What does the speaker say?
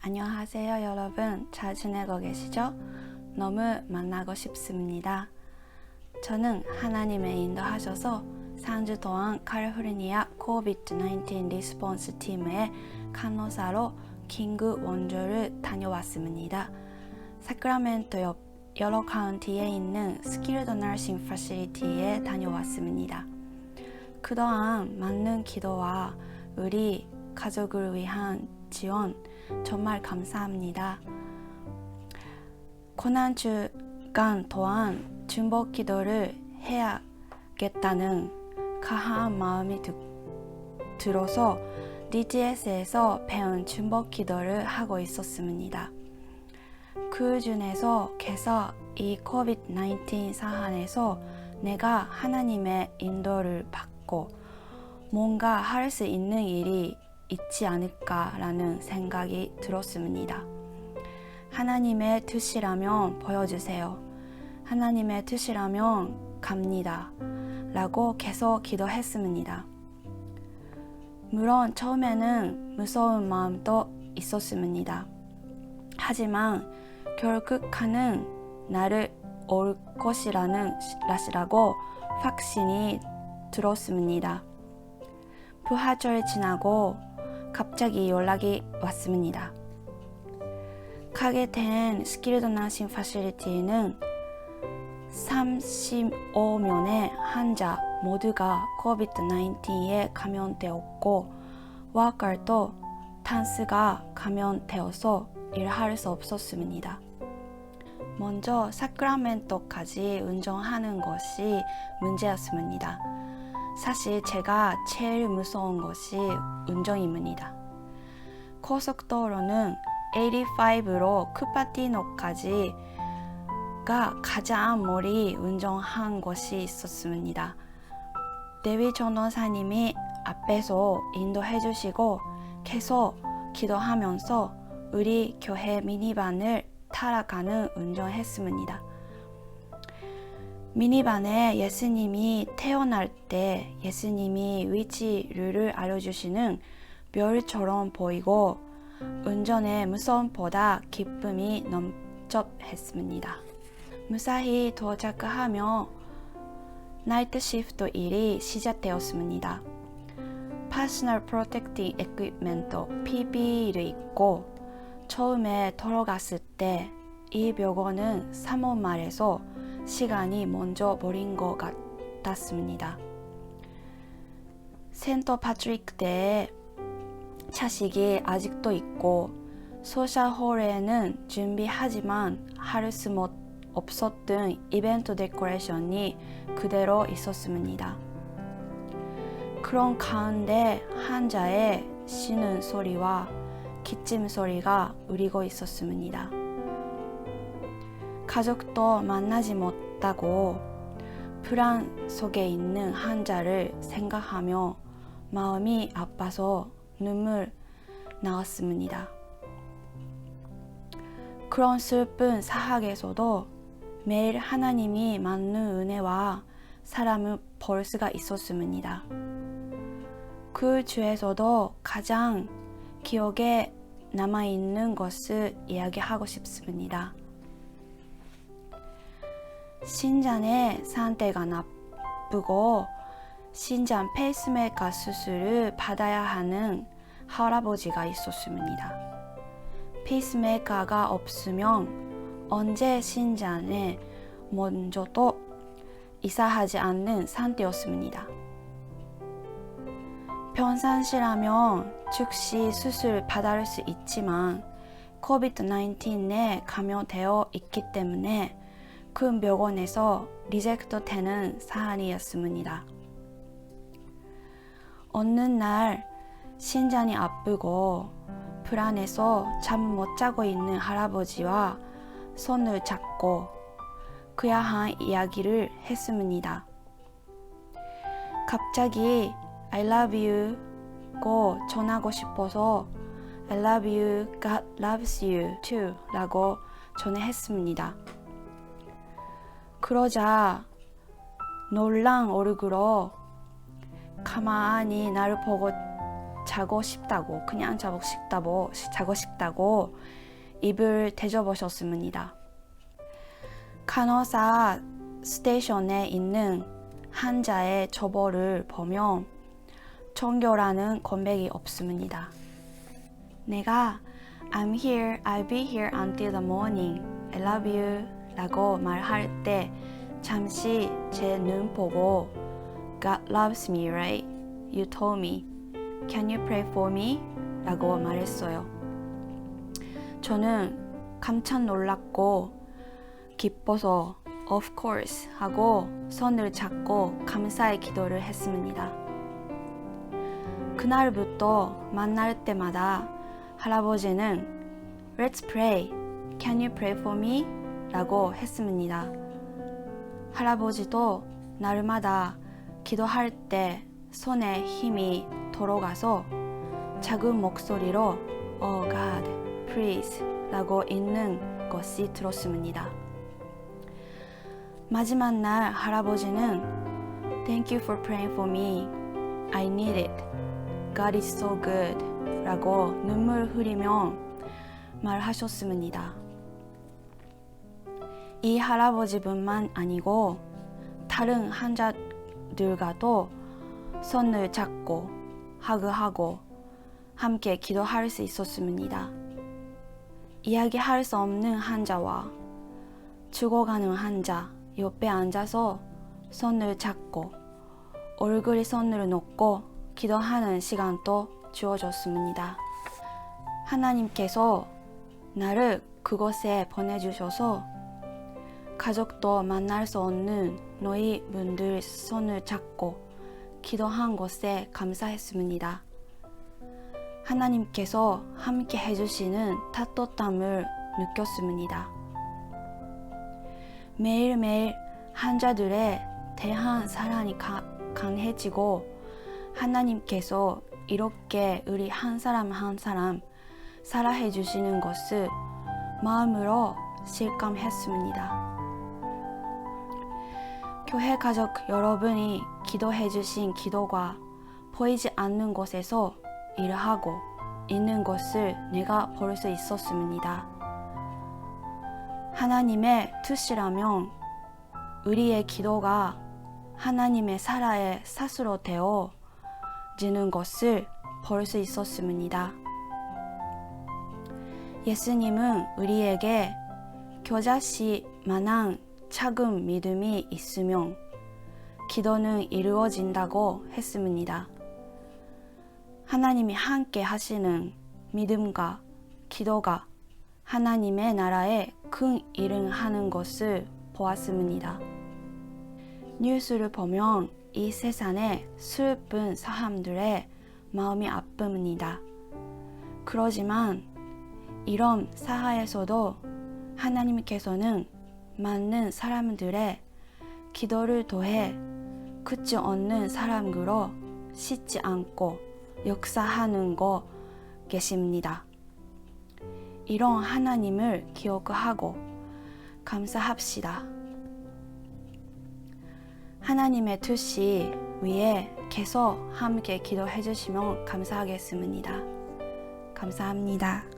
안녕하세요 여러분, 잘 지내고 계시죠? 너무 만나고 싶습니다. 저는 하나님의 인도하셔서 3주 동안 캘리포니아 COVID-19 리스폰스 팀의 간호사로 긴급 원조를 다녀왔습니다. 사크라멘토 옆 여러 카운티에 있는 스킬드 너싱 패시리티에 다녀왔습니다. 그동안 많은 기도와 우리 가족을 위한 지원 정말 감사합니다. 고난 주간 동안 중보 기도를 해야겠다는 강한 마음이 들어서 DGS에서 배운 중보 기도를 하고 있었습니다. 그 중에서 계속 이 COVID-19 사안에서 내가 하나님의 인도를 받고 뭔가 할 수 있는 일이 있지 않을까라는 생각이 들었습니다. 하나님의 뜻이라면 보여주세요. 하나님의 뜻이라면 갑니다. 라고 계속 기도했습니다. 물론 처음에는 무서운 마음도 있었습니다. 하지만 결국 가는 날을 올 것이라고 확신이 들었습니다. 부활절 지나고 갑자기 연락이 왔습니다. 가게 된 스킬드 너싱 패시리티는 35명의 환자 모두가 COVID-19에 감염되었고 워커도 탄스가 감염되어서 일할 수 없었습니다. 먼저 사크라멘토까지 운전하는 것이 문제였습니다. 사실 제가 제일 무서운 것이 운전입니다. 고속도로는 85로 쿠파티노까지가 가장 멀리 운전한 것이 있었습니다. 데비 전도사님이 앞에서 인도해 주시고 계속 기도하면서 우리 교회 미니반을 타러가는 운전했습니다. 미니반에 예수님이 태어날 때 예수님이 위치를 알려주시는 별처럼 보이고 운전의 무서움보다 기쁨이 넘쳐했습니다. 무사히 도착하며 나이트 시프트 일이 시작되었습니다. 퍼스널 프로텍팅 에퀴프먼트 PPE를 입고 처음에 들어갔을 때 이 병원은 3월 말에서 시간이 먼저 버린 것 같았습니다. 센터 파트리크대에 차식이 아직도 있고 소셜홀에는 준비하지만 할 수 없었던 이벤트 데코레이션이 그대로 있었습니다. 그런 가운데 환자의 쉬는 소리와 기침 소리가 울리고 있었습니다. 가족도 만나지 못하고 불안 속에 있는 환자를 생각하며 마음이 아파서 눈물 나왔습니다. 그런 슬픈 사학에서도 매일 하나님이 많은 은혜와 사랑을 볼 수가 있었습니다. 그 주에서도 가장 기억에 남아있는 것을 이야기하고 싶습니다. 신장의 상태가 나쁘고 신장 페이스메이커 수술을 받아야 하는 할아버지가 있었습니다. 페이스메이커가 없으면 언제 신장에 먼저도 이사하지 않는 상태였습니다. 평상시라면 즉시 수술 받을 수 있지만 COVID-19에 감염되어 있기 때문에 큰 병원에서 리젝트 되는 사안이었습니다. 어느 날 신장이 아프고 불안해서 잠 못 자고 있는 할아버지와 손을 잡고 그야한 이야기를 했습니다. 갑자기 I love you고 전하고 싶어서 I love you, God loves you too 라고 전했습니다. 그러자 놀란 얼굴로 가만히 나를 보고 자고 싶다고, 그냥 자고 싶다고 입을 대접하셨습니다. 간호사 스테이션에 있는 환자의 저보를 보며 정결하는 건백이 없습니다. 내가 I'm here, I'll be here until the morning, I love you 라고 말할 때 잠시 제 눈 보고 God loves me, right? You told me. Can you pray for me? 라고 말했어요. 저는 깜짝 놀랐고 기뻐서 Of course 하고 손을 잡고 감사의 기도를 했습니다. 그날부터 만날 때마다 할아버지는 Let's pray. Can you pray for me? 라고 했습니다. 할아버지도 날마다 기도할 때 손에 힘이 돌아가서 작은 목소리로 Oh God, please 라고 읽는 것이 들었습니다. 마지막 날 할아버지는 Thank you for praying for me. I need it. God is so good 라고 눈물 흘리며 말하셨습니다. 이 할아버지뿐만 아니고 다른 환자들과도 손을 잡고 하그하고 함께 기도할 수 있었습니다. 이야기할 수 없는 환자와 죽어가는 환자 옆에 앉아서 손을 잡고 얼굴에 손을 놓고 기도하는 시간도 주어졌습니다. 하나님께서 나를 그곳에 보내주셔서 가족도 만날 수 없는 너희 분들 손을 잡고 기도한 것에 감사했습니다. 하나님께서 함께 해주시는 따뜻함을 느꼈습니다. 매일매일 환자들에 대한 사랑이 강해지고 하나님께서 이렇게 우리 한 사람 한 사람 사랑해 주시는 것을 마음으로 실감했습니다. 교회 가족 여러분이 기도해 주신 기도가 보이지 않는 곳에서 일하고 있는 것을 내가 볼 수 있었습니다. 하나님의 뜻이라면 우리의 기도가 하나님의 사랑의 사수로 되어지는 것을 볼 수 있었습니다. 예수님은 우리에게 겨자씨만한 작은 믿음이 있으면 기도는 이루어진다고 했습니다. 하나님이 함께 하시는 믿음과 기도가 하나님의 나라에 큰 일을 하는 것을 보았습니다. 뉴스를 보면 이 세상에 슬픈 사람들의 마음이 아픕니다. 그러지만 이런 사회에서도 하나님께서는 많은 사람들의 기도를 통해 끝이 없는 사랑으로 씻지 않고 역사하는 거 계십니다. 이런 하나님을 기억하고 감사합시다. 하나님의 뜻이 위에 계속 함께 기도해 주시면 감사하겠습니다. 감사합니다.